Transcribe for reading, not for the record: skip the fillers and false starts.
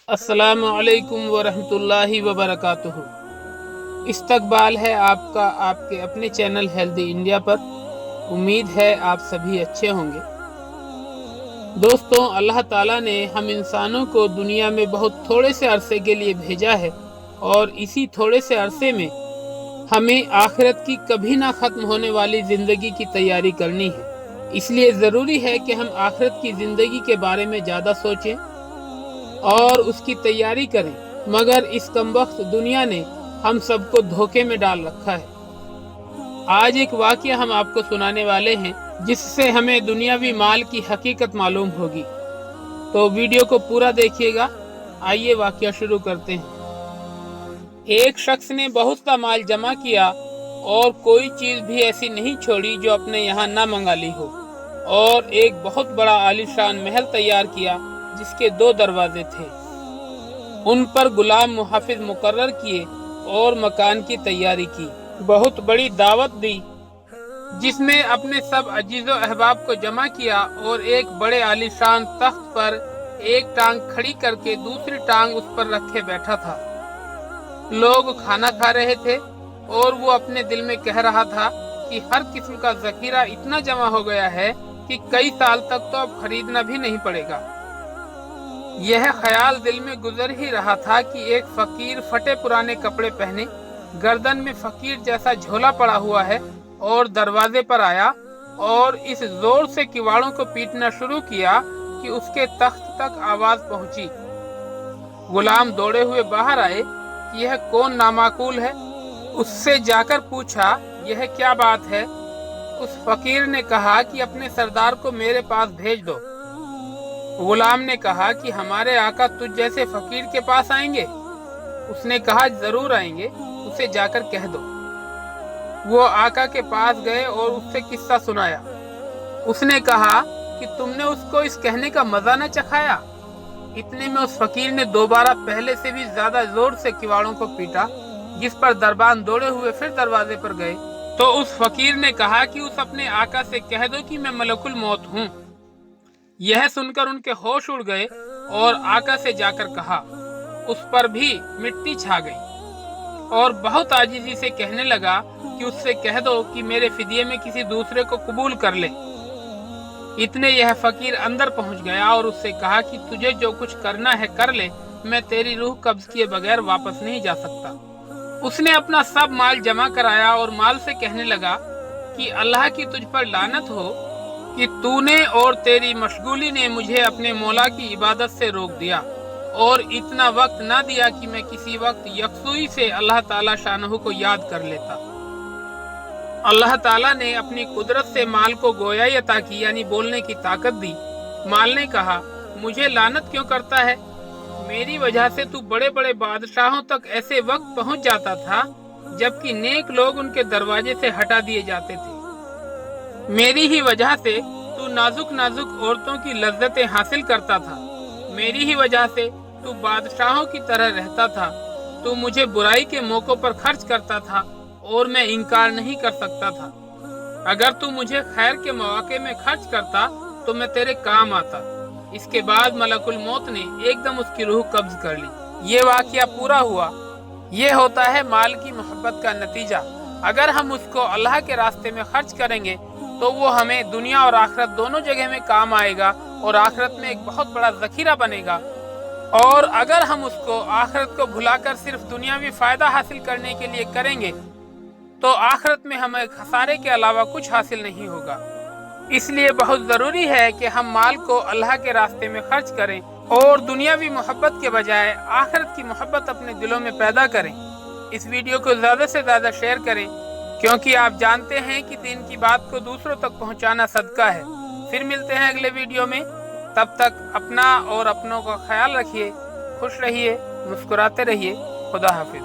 अस्सलामु अलैकुम वरहमतुल्लाहि वबरकातुहू। इस्तकबाल है आपका आपके अपने चैनल हेल्दी इंडिया पर। उम्मीद है आप सभी अच्छे होंगे। दोस्तों, अल्लाह ताला ने हम इंसानों को दुनिया में बहुत थोड़े से अरसे के लिए भेजा है और इसी थोड़े से अरसे में हमें आखिरत की कभी ना ख़त्म होने वाली ज़िंदगी की तैयारी करनी है। इसलिए ज़रूरी है कि हम आखिरत की ज़िंदगी के बारे में ज़्यादा सोचें और उसकी तैयारी करें। मगर इस कमबख्त दुनिया ने हम सबको धोखे में डाल रखा है। आज एक वाक़या हम आपको सुनाने वाले हैं जिससे हमें दुनियावी माल की हकीकत मालूम होगी। तो वीडियो को पूरा देखिएगा। आइए वाक़या शुरू करते हैं। एक शख्स ने बहुत सा माल जमा किया और कोई चीज़ भी ऐसी नहीं छोड़ी जो अपने यहाँ ना मंगा ली हो, और एक बहुत बड़ा आलीशान महल तैयार किया जिसके 2 दरवाजे थे। उन पर गुलाम मुहाफिज मुकर्रर किए और मकान की तैयारी की। बहुत बड़ी दावत दी जिसमें अपने सब अजीज़ो अहबाब को जमा किया और एक बड़े आलीशान तख्त पर एक टांग खड़ी करके दूसरी टांग उस पर रखे बैठा था। लोग खाना खा रहे थे और वो अपने दिल में कह रहा था कि हर किस्म का जखीरा इतना जमा हो गया है कि कई साल तक तो अब खरीदना भी नहीं पड़ेगा। यह ख्याल दिल में गुजर ही रहा था कि एक फकीर फटे पुराने कपड़े पहने, गर्दन में फकीर जैसा झोला पड़ा हुआ है, और दरवाजे पर आया और इस जोर से किवाड़ों को पीटना शुरू किया कि उसके तख्त तक आवाज पहुंची। गुलाम दौड़े हुए बाहर आए कि यह कौन नामाकूल है। उससे जाकर पूछा, यह क्या बात है? उस फकीर ने कहा कि अपने सरदार को मेरे पास भेज दो। गुलाम ने कहा कि हमारे आका तुझ जैसे फकीर के पास आएंगे? उसने कहा, जरूर आएंगे, उसे जाकर कह दो। वो आका के पास गए और उससे किस्सा सुनाया। उसने कहा कि तुमने उसको इस कहने का मजा न चखाया। इतने में उस फकीर ने दोबारा पहले से भी ज्यादा जोर से किवाड़ों को पीटा, जिस पर दरबान दौड़े हुए फिर दरवाजे पर गए। तो उस फकीर ने कहा कि उस अपने आका से कह दो कि मैं मलकुल मौत हूँ। यह सुनकर उनके होश उड़ गए और आका से जाकर कहा। उस पर भी मिट्टी छा गई और बहुत आजिजी से कहने लगा कि उससे कह दो कि मेरे फिदिये में किसी दूसरे को कबूल कर ले। इतने यह फकीर अंदर पहुंच गया और उससे कहा कि तुझे जो कुछ करना है कर ले, मैं तेरी रूह कब्ज किए बगैर वापस नहीं जा सकता। उसने अपना सब माल जमा कराया और माल से कहने लगा कि अल्लाह की तुझ पर लानत हो कि तूने और तेरी मशगूली ने मुझे अपने मौला की इबादत से रोक दिया और इतना वक्त ना दिया कि मैं किसी वक्त यकसुई से अल्लाह ताला शानहू को याद कर लेता। अल्लाह ताला ने अपनी कुदरत से माल को गोयाई अता की, यानी बोलने की ताकत दी। माल ने कहा, मुझे लानत क्यों करता है? मेरी वजह से तू बड़े बड़े बादशाहों तक ऐसे वक्त पहुंच जाता था जबकि नेक लोग उनके दरवाजे से हटा दिए जाते थे। मेरी ही वजह से तू नाजुक नाजुक औरतों की लज्जतें हासिल करता था। मेरी ही वजह से तू बादशाहों की तरह रहता था। तू मुझे बुराई के मौकों पर खर्च करता था और मैं इनकार नहीं कर सकता था। अगर तू मुझे खैर के मौके में खर्च करता तो मैं तेरे काम आता। इसके बाद मलकुल मौत ने एकदम उसकी रूह कब्ज कर ली। ये वाकया पूरा हुआ। ये होता है माल की मोहब्बत का नतीजा। अगर हम उसको अल्लाह के रास्ते में खर्च करेंगे तो वो हमें दुनिया और आखिरत दोनों जगह में काम आएगा और आखिरत में एक बहुत बड़ा जखीरा बनेगा। और अगर हम उसको आखिरत को भुलाकर सिर्फ दुनियावी फायदा हासिल करने के लिए करेंगे तो आखिरत में हमें खसारे के अलावा कुछ हासिल नहीं होगा। इसलिए बहुत जरूरी है कि हम माल को अल्लाह के रास्ते में खर्च करें और दुनियावी मोहब्बत के बजाय आखिरत की मोहब्बत अपने दिलों में पैदा करें। इस वीडियो को ज्यादा से ज्यादा शेयर करें, क्योंकि आप जानते हैं कि दीन की बात को दूसरों तक पहुंचाना सदका है। फिर मिलते हैं अगले वीडियो में। तब तक अपना और अपनों का ख्याल रखिए, खुश रहिए, मुस्कुराते रहिए। खुदा हाफिज।